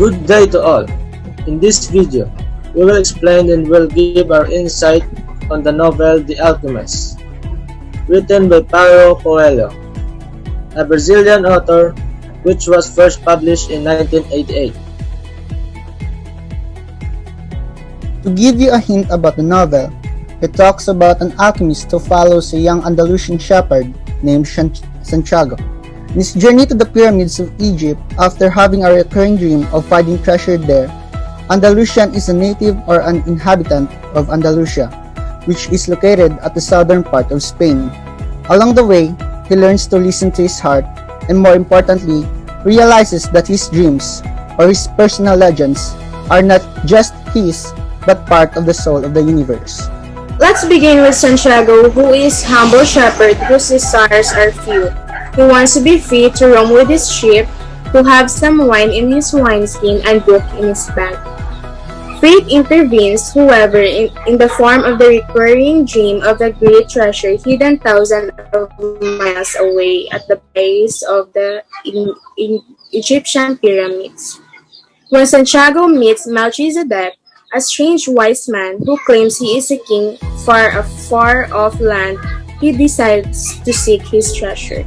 Good day to all. In this video, we will explain and will give our insight on the novel The Alchemist, written by Paulo Coelho, a Brazilian author, which was first published in 1988. To give you a hint about the novel, it talks about an alchemist who follows a young Andalusian shepherd named Santiago. In his journey to the pyramids of Egypt, after having a recurring dream of finding treasure there, Andalusian is a native or an inhabitant of Andalusia, which is located at the southern part of Spain. Along the way, he learns to listen to his heart and, more importantly, realizes that his dreams or his personal legends are not just his but part of the soul of the universe. Let's begin with Santiago, who is humble shepherd whose desires are few. He wants to be free to roam with his sheep, to have some wine in his wineskin and book in his bag. Fate intervenes, however, in the form of the recurring dream of a great treasure hidden thousands of miles away at the base of the Egyptian pyramids. When Santiago meets Melchizedek, a strange wise man who claims he is a king far off land, he decides to seek his treasure.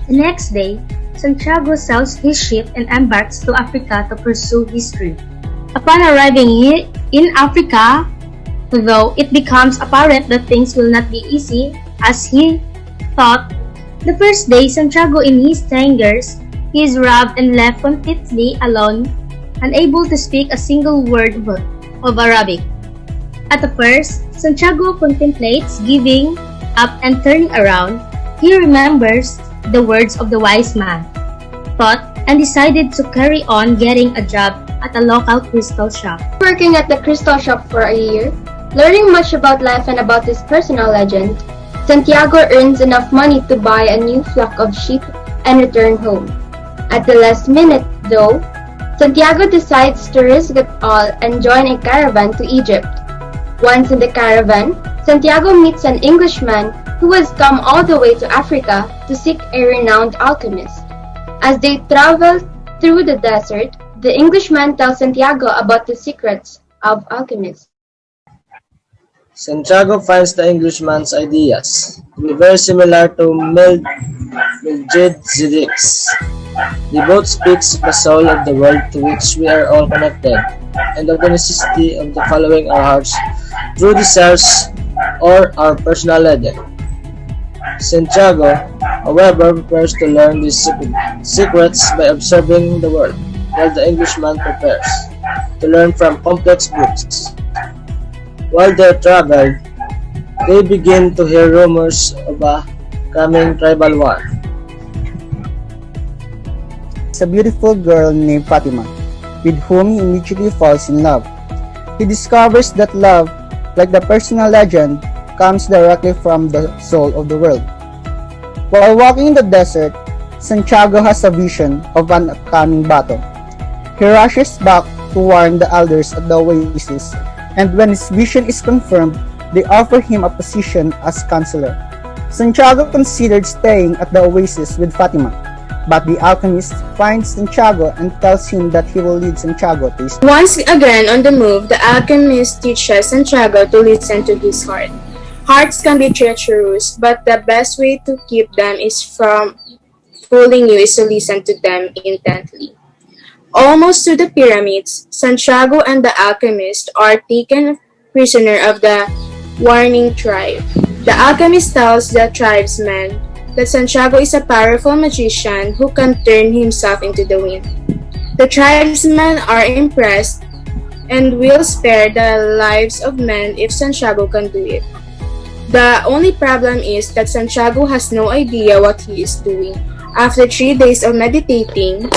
The next day, Santiago sells his ship and embarks to Africa to pursue his dream. Upon arriving in Africa, though it becomes apparent that things will not be easy as he thought, the first day Santiago in his tangers, he is robbed and left completely alone, unable to speak a single word of Arabic. At the first, Santiago contemplates giving up and turning around. He remembers the words of the wise man, thought, and decided to carry on getting a job at a local crystal shop. Working at the crystal shop for a year, learning much about life and about his personal legend, Santiago earns enough money to buy a new flock of sheep and return home. At the last minute, though, Santiago decides to risk it all and join a caravan to Egypt. Once in the caravan, Santiago meets an Englishman who has come all the way to Africa to seek a renowned alchemist. As they travel through the desert, the Englishman tells Santiago about the secrets of alchemists. Santiago finds the Englishman's ideas to be very similar to Melchizedek's. They both speak of the soul of the world to which we are all connected, and of the necessity of following our hearts through desires or our personal legend. Santiago, however, prepares to learn these secrets by observing the world, while the Englishman prepares to learn from complex books. While they travel, they begin to hear rumors of a coming tribal war. It's a beautiful girl named Fatima, with whom he immediately falls in love. He discovers that love, like the personal legend, comes directly from the soul of the world. While walking in the desert, Santiago has a vision of an upcoming battle. He rushes back to warn the elders at the oasis, and when his vision is confirmed, they offer him a position as counselor. Santiago considered staying at the oasis with Fatima, but the alchemist finds Santiago and tells him that he will lead Santiago to his... Once again on the move, the alchemist teaches Santiago to listen to his heart. Hearts can be treacherous, but the best way to keep them is from fooling you is to listen to them intently. Almost to the pyramids, Santiago and the alchemist are taken prisoner of the warning tribe. The alchemist tells the tribesmen that Santiago is a powerful magician who can turn himself into the wind. The tribesmen are impressed and will spare the lives of men if Santiago can do it. The only problem is that Santiago has no idea what he is doing. After 3 days of meditating,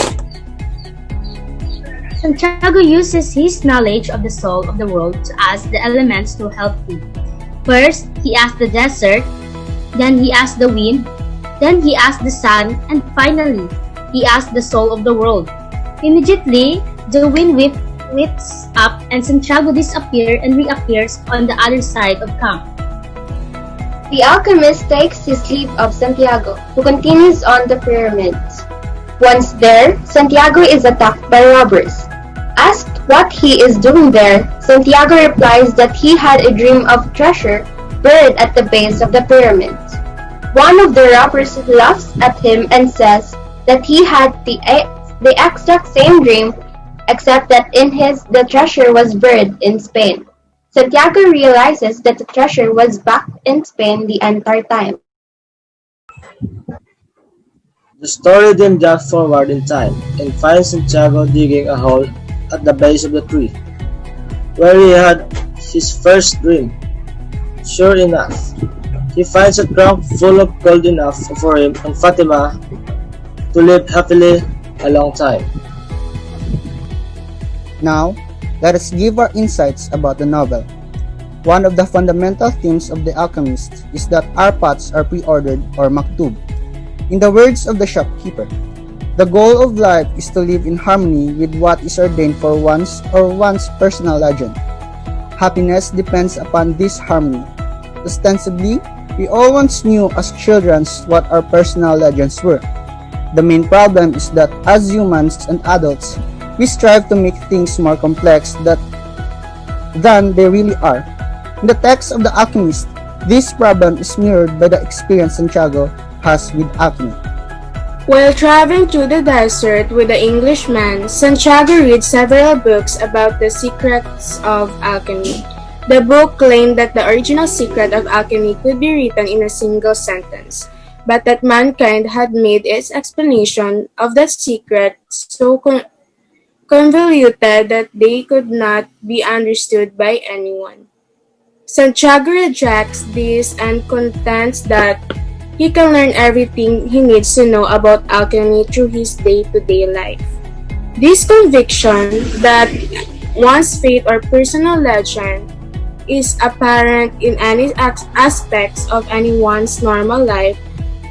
Santiago uses his knowledge of the soul of the world to ask the elements to help him. First, he asks the desert, then he asks the wind, then he asks the sun, and finally, he asks the soul of the world. Immediately, the wind whips up and Santiago disappears and reappears on the other side of camp. The alchemist takes his leave of Santiago, who continues on the pyramids. Once there, Santiago is attacked by robbers. Asked what he is doing there, Santiago replies that he had a dream of treasure buried at the base of the pyramids. One of the robbers laughs at him and says that he had the exact same dream, except that in his the treasure was buried in Spain. Santiago realizes that the treasure was back in Spain the entire time. The story then jumps forward in time and finds Santiago digging a hole at the base of the tree, where he had his first dream. Sure enough, he finds a trunk full of gold enough for him and Fatima to live happily a long time. Now, let us give our insights about the novel. One of the fundamental themes of The Alchemist is that our paths are pre-ordered or maktub. In the words of the shopkeeper, the goal of life is to live in harmony with what is ordained for one's or one's personal legend. Happiness depends upon this harmony. Ostensibly, we all once knew as children what our personal legends were. The main problem is that as humans and adults, we strive to make things more complex than they really are. In the text of The Alchemist, this problem is mirrored by the experience Santiago has with alchemy. While traveling through the desert with the Englishman, Santiago reads several books about the secrets of alchemy. The book claimed that the original secret of alchemy could be written in a single sentence, but that mankind had made its explanation of that secret so convoluted that they could not be understood by anyone. Santiago rejects this and contends that he can learn everything he needs to know about alchemy through his day-to-day life. This conviction that one's faith or personal legend is apparent in any aspects of anyone's normal life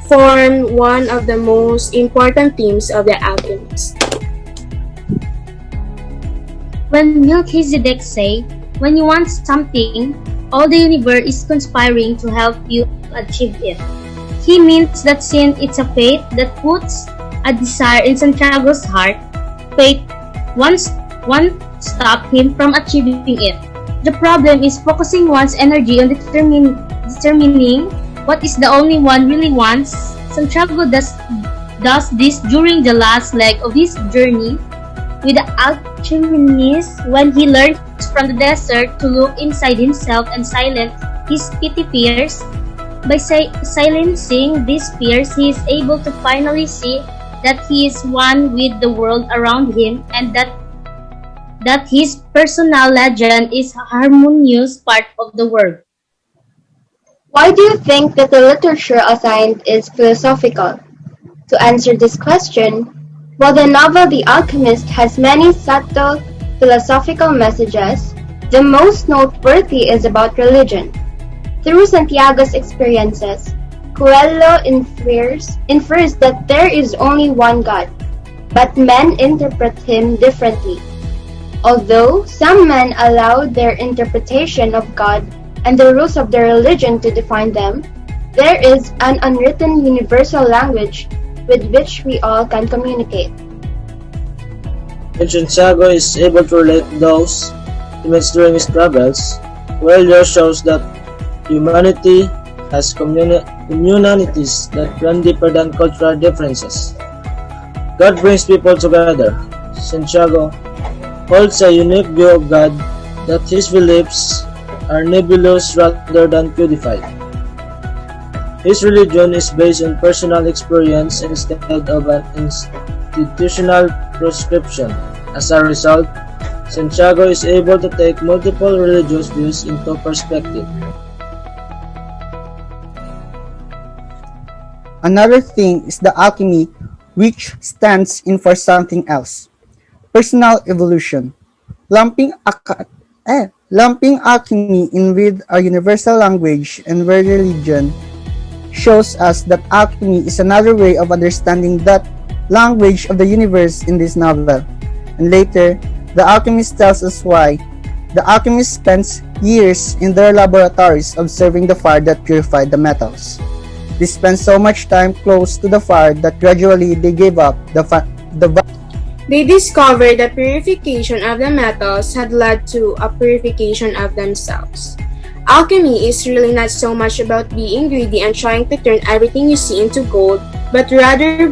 form one of the most important themes of The Alchemist. When Melchizedek say, when you want something, all the universe is conspiring to help you achieve it. He means that since it's a faith that puts a desire in Santiago's heart, faith won't stop him from achieving it. The problem is focusing one's energy on determining what is the only one really wants. Santiago does this during the last leg of his journey with the Alchemist when he learns from the desert to look inside himself and silence his petty fears. By silencing these fears, he is able to finally see that he is one with the world around him and that his personal legend is a harmonious part of the world. Why do you think that the literature assigned is philosophical? To answer this question, while the novel The Alchemist has many subtle philosophical messages, the most noteworthy is about religion. Through Santiago's experiences, Coelho infers that there is only one God, but men interpret him differently. Although some men allow their interpretation of God and the rules of their religion to define them, there is an unwritten universal language with which we all can communicate. When Santiago is able to relate those events during his travels, Coelho shows that humanity has communities that run deeper than cultural differences. God brings people together. Santiago holds a unique view of God that his beliefs are nebulous rather than codified. His religion is based on personal experience instead of an institutional prescription. As a result, Santiago is able to take multiple religious views into perspective. Another thing is the alchemy, which stands in for something else: personal evolution. Lumping, lumping alchemy in with a universal language and world religion shows us that alchemy is another way of understanding that language of the universe in this novel. And later, the alchemist tells us why. The alchemist spends years in their laboratories observing the fire that purified the metals. They spent so much time close to the fire that gradually they gave up the They discovered that purification of the metals had led to a purification of themselves. Alchemy is really not so much about being greedy and trying to turn everything you see into gold, but rather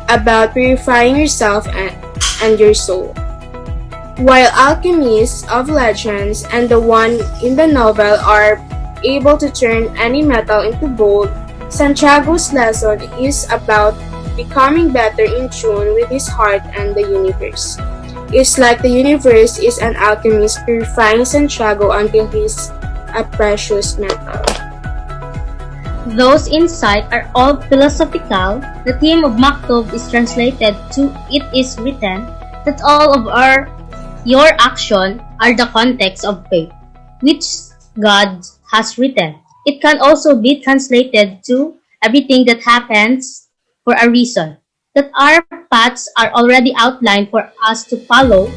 about purifying yourself and your soul. While alchemists of legends and the one in the novel are able to turn any metal into gold, Santiago's lesson is about becoming better in tune with his heart and the universe. It's like the universe is an alchemist purifying Santiago until he's a precious metal. Those insights are all philosophical. The theme of Maktub is translated to "It is written" that all of your action are the context of faith, which God has written. It can also be translated to everything that happens for a reason, that our paths are already outlined for us to follow,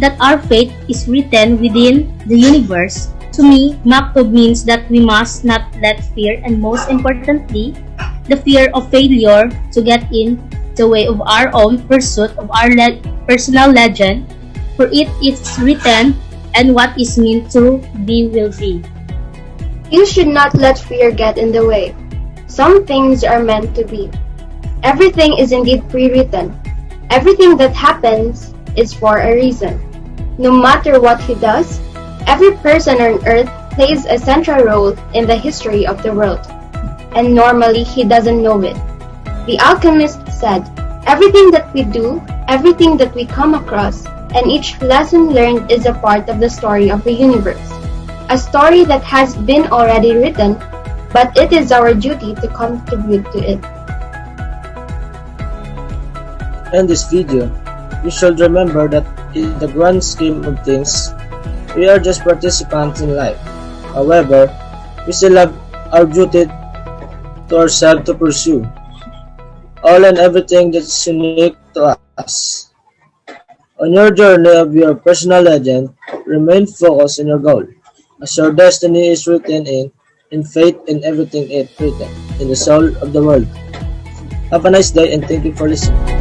that our fate is written within the universe. To me, Maktub means that we must not let fear and most importantly, the fear of failure to get in the way of our own pursuit of our personal legend, for it is written and what is meant to be will be. You should not let fear get in the way. Some things are meant to be. Everything is indeed pre-written. Everything that happens is for a reason. No matter what he does, every person on earth plays a central role in the history of the world. And normally he doesn't know it. The Alchemist said, everything that we do, everything that we come across, and each lesson learned is a part of the story of the universe. A story that has been already written, but it is our duty to contribute to it. In this video, we should remember that in the grand scheme of things, we are just participants in life. However, we still have our duty to ourselves to pursue all and everything that is unique to us. On your journey of your personal legend, remain focused on your goal, as your destiny is written in faith in everything it written, in the soul of the world. Have a nice day and thank you for listening.